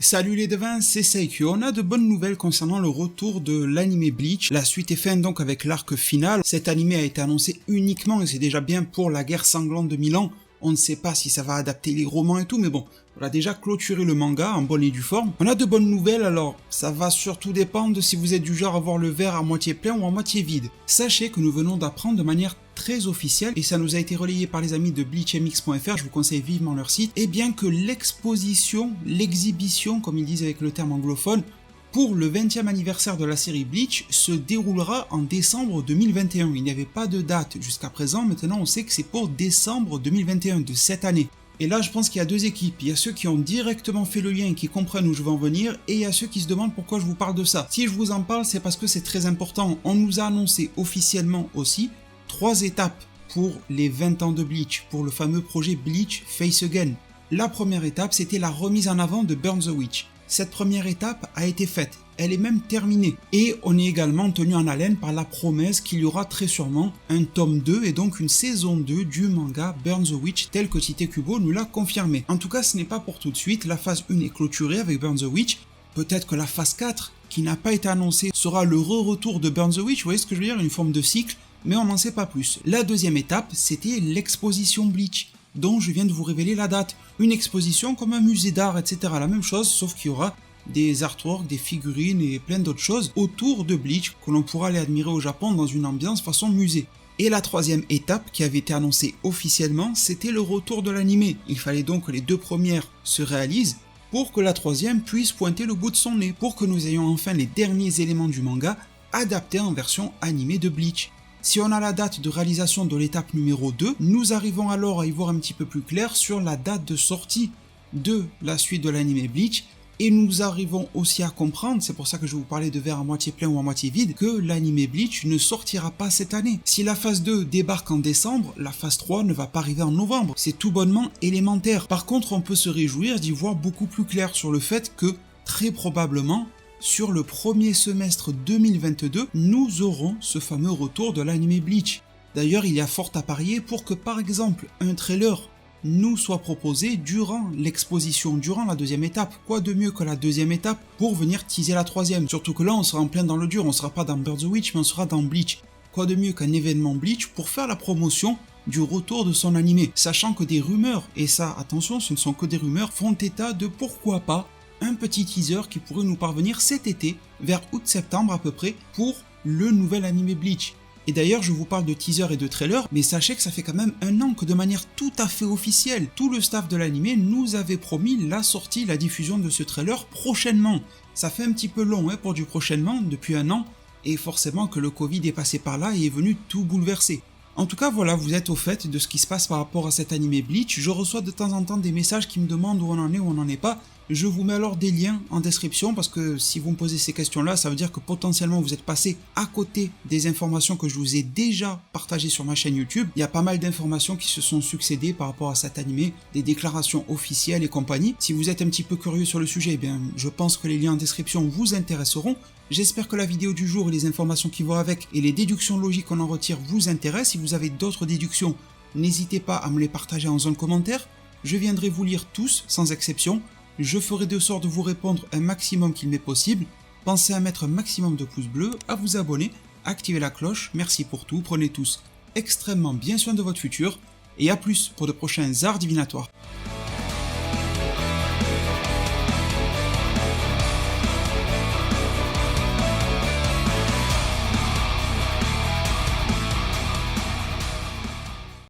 Salut les devins, c'est Seikyu. On a de bonnes nouvelles concernant le retour de l'anime Bleach. La suite est faite donc avec l'arc final. Cet anime a été annoncé uniquement, et c'est déjà bien, pour la guerre sanglante de 1000 ans. On ne sait pas si ça va adapter les romans et tout, mais bon, on a déjà clôturé le manga en bonne et due forme. On a de bonnes nouvelles, alors ça va surtout dépendre de si vous êtes du genre à voir le verre à moitié plein ou à moitié vide. Sachez que nous venons d'apprendre de manière très officielle, et ça nous a été relayé par les amis de bleachmx.fr, je vous conseille vivement leur site, et bien que l'exposition, l'exhibition, comme ils disent avec le terme anglophone, pour le 20e anniversaire de la série Bleach se déroulera en décembre 2021. Il n'y avait pas de date jusqu'à présent, maintenant on sait que c'est pour décembre 2021 de cette année. Et là je pense qu'il y a deux équipes, il y a ceux qui ont directement fait le lien et qui comprennent où je veux en venir, et il y a ceux qui se demandent pourquoi je vous parle de ça. Si je vous en parle, c'est parce que c'est très important. On nous a annoncé officiellement aussi 3 étapes pour les 20 ans de Bleach, pour le fameux projet Bleach Face Again. La première étape, c'était la remise en avant de Burn the Witch. Cette première étape a été faite, elle est même terminée. Et on est également tenu en haleine par la promesse qu'il y aura très sûrement un tome 2 et donc une saison 2 du manga Burn the Witch tel que Tite Kubo nous l'a confirmé. En tout cas, ce n'est pas pour tout de suite, la phase 1 est clôturée avec Burn the Witch. Peut-être que la phase 4, qui n'a pas été annoncée, sera le retour de Burn the Witch, vous voyez ce que je veux dire, une forme de cycle, mais on n'en sait pas plus. La deuxième étape, c'était l'exposition Bleach, dont je viens de vous révéler la date. Une exposition comme un musée d'art, etc. La même chose, sauf qu'il y aura des artworks, des figurines et plein d'autres choses autour de Bleach que l'on pourra aller admirer au Japon dans une ambiance façon musée. Et la troisième étape qui avait été annoncée officiellement, c'était le retour de l'anime. Il fallait donc que les 2 premières se réalisent pour que la troisième puisse pointer le bout de son nez, pour que nous ayons enfin les derniers éléments du manga adaptés en version animée de Bleach. Si on a la date de réalisation de l'étape numéro 2, nous arrivons alors à y voir un petit peu plus clair sur la date de sortie de la suite de l'anime Bleach, et nous arrivons aussi à comprendre, c'est pour ça que je vous parlais de verre à moitié plein ou à moitié vide, que l'anime Bleach ne sortira pas cette année. Si la phase 2 débarque en décembre, la phase 3 ne va pas arriver en novembre, c'est tout bonnement élémentaire. Par contre, on peut se réjouir d'y voir beaucoup plus clair sur le fait que, très probablement, sur le premier semestre 2022, nous aurons ce fameux retour de l'anime Bleach. D'ailleurs, il y a fort à parier pour que par exemple un trailer nous soit proposé durant l'exposition, durant la deuxième étape. Quoi de mieux que la deuxième étape pour venir teaser la troisième? Surtout que là on sera en plein dans le dur, on sera pas dans Burn the Witch mais on sera dans Bleach. Quoi de mieux qu'un événement Bleach pour faire la promotion du retour de son animé, sachant que des rumeurs, et ça attention ce ne sont que des rumeurs, font état de pourquoi pas un petit teaser qui pourrait nous parvenir cet été, vers août-septembre à peu près, pour le nouvel anime Bleach. Et d'ailleurs, je vous parle de teaser et de trailer, mais sachez que ça fait quand même un an que de manière tout à fait officielle, tout le staff de l'anime nous avait promis la sortie, la diffusion de ce trailer prochainement. Ça fait un petit peu long pour du prochainement, depuis un an, et forcément que le Covid est passé par là et est venu tout bouleverser. En tout cas voilà, vous êtes au fait de ce qui se passe par rapport à cet anime Bleach. Je reçois de temps en temps des messages qui me demandent où on en est, où on n'en est pas. Je vous mets alors des liens en description parce que si vous me posez ces questions-là, ça veut dire que potentiellement vous êtes passé à côté des informations que je vous ai déjà partagées sur ma chaîne YouTube. Il y a pas mal d'informations qui se sont succédées par rapport à cet animé, des déclarations officielles et compagnie. Si vous êtes un petit peu curieux sur le sujet, eh bien, je pense que les liens en description vous intéresseront. J'espère que la vidéo du jour et les informations qui vont avec et les déductions logiques qu'on en retire vous intéressent. Si vous avez d'autres déductions, n'hésitez pas à me les partager en zone commentaire. Je viendrai vous lire tous, sans exception. Je ferai de sorte de vous répondre un maximum qu'il m'est possible. Pensez à mettre un maximum de pouces bleus, à vous abonner, à activer la cloche. Merci pour tout, prenez tous extrêmement bien soin de votre futur. Et à plus pour de prochains arts divinatoires.